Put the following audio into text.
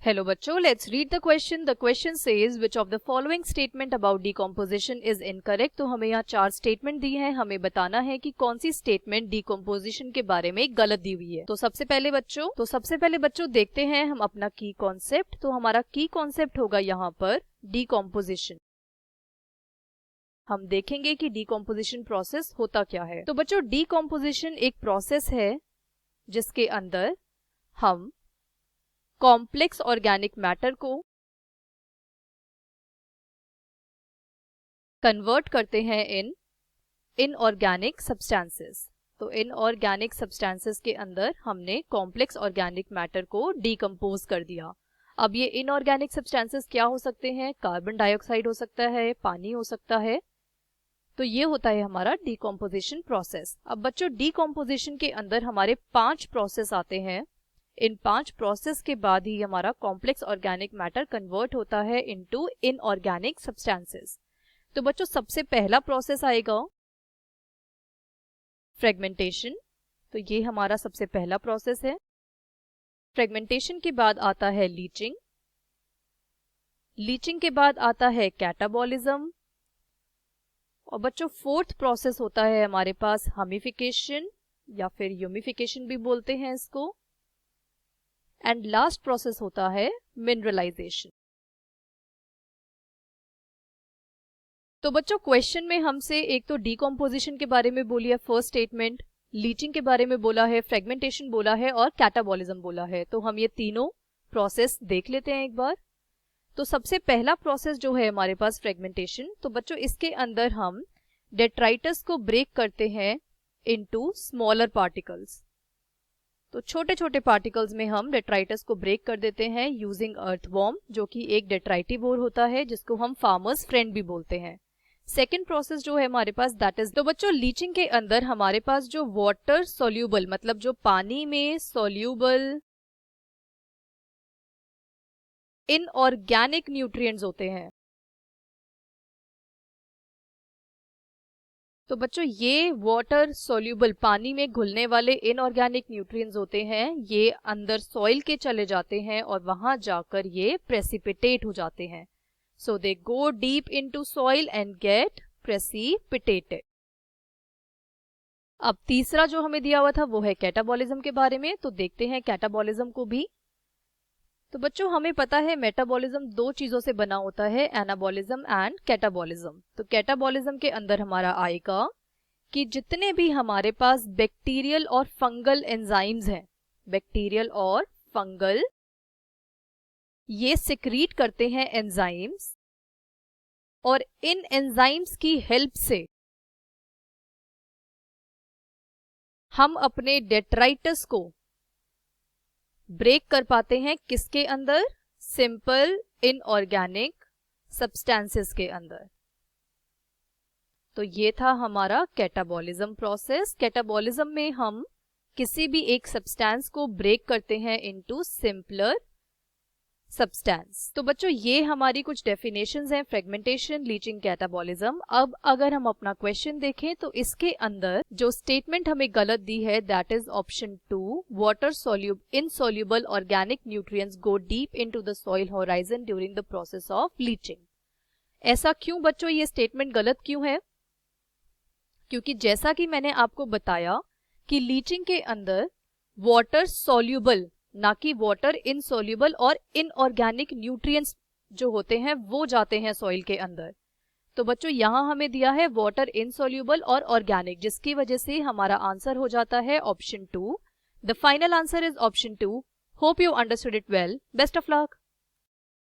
Hello बच्चों, let's read the question. The question says which of the following statement about decomposition is incorrect. तो हमें यहाँ 4 statement दी हैं, हमें बताना है कि कौन सी स्टेटमेंट डिकम्पोजिशन के बारे में गलत दी हुई है। तो सबसे पहले बच्चों देखते हैं हम अपना की कॉन्सेप्ट। तो हमारा की कॉन्सेप्ट होगा यहाँ पर डिकम्पोजिशन। हम देखेंगे कि डिकम्पोजिशन प्रोसेस होता क्या है। तो बच्चों डिकम्पोजिशन एक प्रोसेस है जिसके अंदर हम कॉम्प्लेक्स ऑर्गेनिक मैटर को कन्वर्ट करते हैं इन इनऑर्गेनिक सब्सटेंसेस। तो इनऑर्गेनिक सब्सटेंसेस के अंदर हमने कॉम्प्लेक्स ऑर्गेनिक मैटर को डिकम्पोज कर दिया। अब ये इनऑर्गेनिक सब्सटेंसेस क्या हो सकते हैं? कार्बन डाइऑक्साइड हो सकता है, पानी हो सकता है। तो ये होता है हमारा डिकम्पोजिशन प्रोसेस। अब बच्चों डिकम्पोजिशन के अंदर हमारे 5 प्रोसेस आते हैं। इन 5 प्रोसेस के बाद ही हमारा कॉम्प्लेक्स ऑर्गेनिक मैटर कन्वर्ट होता है इनटू इनऑर्गेनिक सब्सटेंसेस। तो बच्चों सबसे पहला प्रोसेस आएगा फ्रेगमेंटेशन। तो ये हमारा सबसे पहला प्रोसेस है। फ्रेगमेंटेशन के बाद आता है लीचिंग। लीचिंग के बाद आता है कैटाबॉलिज्म। और बच्चों फोर्थ प्रोसेस होता है हमारे पास हमिफिकेशन या फिर ह्यूमिफिकेशन भी बोलते हैं इसको। एंड लास्ट प्रोसेस होता है मिनरलाइजेशन। तो बच्चों क्वेश्चन में हमसे एक तो डिकम्पोजिशन के बारे में बोली है फर्स्ट स्टेटमेंट, लीचिंग के बारे में बोला है, फ्रेगमेंटेशन बोला है और कैटाबॉलिज्म बोला है। तो हम ये तीनों प्रोसेस देख लेते हैं एक बार। तो सबसे पहला प्रोसेस जो है हमारे पास फ्रेगमेंटेशन। तो बच्चों इसके अंदर हम डेट्राइटस को ब्रेक करते हैं इनटू स्मॉलर पार्टिकल्स। तो छोटे छोटे पार्टिकल्स में हम डेट्राइटस को ब्रेक कर देते हैं यूजिंग अर्थवॉर्म, जो कि एक डेट्राइटिवोर होता है जिसको हम फार्मर्स फ्रेंड भी बोलते हैं। सेकेंड प्रोसेस जो है हमारे पास दैट इज, तो बच्चों लीचिंग के अंदर हमारे पास जो वाटर सोल्यूबल मतलब जो पानी में सोल्यूबल इनऑर्गेनिक न्यूट्रिएंट्स होते हैं। तो बच्चों ये वाटर सोल्यूबल पानी में घुलने वाले इनऑर्गेनिक न्यूट्रिएंट्स होते हैं, ये अंदर सॉइल के चले जाते हैं और वहां जाकर ये प्रेसिपिटेट हो जाते हैं। So they go deep into soil and get precipitated. अब तीसरा जो हमें दिया हुआ था वो है कैटाबॉलिज्म के बारे में। तो देखते हैं कैटाबॉलिज्म को भी। तो बच्चों हमें पता है मेटाबॉलिज्म 2 चीजों से बना होता है, एनाबॉलिज्म एंड कैटाबॉलिज्म। तो कैटाबॉलिज्म के अंदर हमारा आएगा कि जितने भी हमारे पास बैक्टीरियल और फंगल एंजाइम्स हैं, बैक्टीरियल और फंगल, ये सिक्रीट करते हैं एंजाइम्स और इन एंजाइम्स की हेल्प से हम अपने डेट्राइटस को ब्रेक कर पाते हैं किसके अंदर? सिंपल इनऑर्गेनिक सब्सटेंसेस के अंदर। तो ये था हमारा कैटाबॉलिज्म प्रोसेस। कैटाबॉलिज्म में हम किसी भी एक सब्सटेंस को ब्रेक करते हैं इनटू सिंपलर सब्सटेंस। तो बच्चों ये हमारी कुछ डेफिनेशंस हैं फ्रेगमेंटेशन, लीचिंग, कैटाबॉलिज्म। अब अगर हम अपना क्वेश्चन देखें तो इसके अंदर जो स्टेटमेंट हमें गलत दी है that is option 2, water insoluble organic nutrients go deep into the soil horizon during the process of leaching. ऐसा क्यों बच्चों ये स्टेटमेंट गलत क्यों है? क्योंकि जैसा कि मैंने आपको बताया कि लीचिंग के अंदर वाटर सोल्यूबल ना कि वाटर इनसॉल्युबल और इनऑर्गेनिक न्यूट्रिएंट्स जो होते हैं वो जाते हैं सॉइल के अंदर। तो बच्चों यहां हमें दिया है वाटर इनसॉल्युबल और ऑर्गेनिक, जिसकी वजह से हमारा आंसर हो जाता है option 2। The final answer is option 2। Hope you understood it well. Best of luck.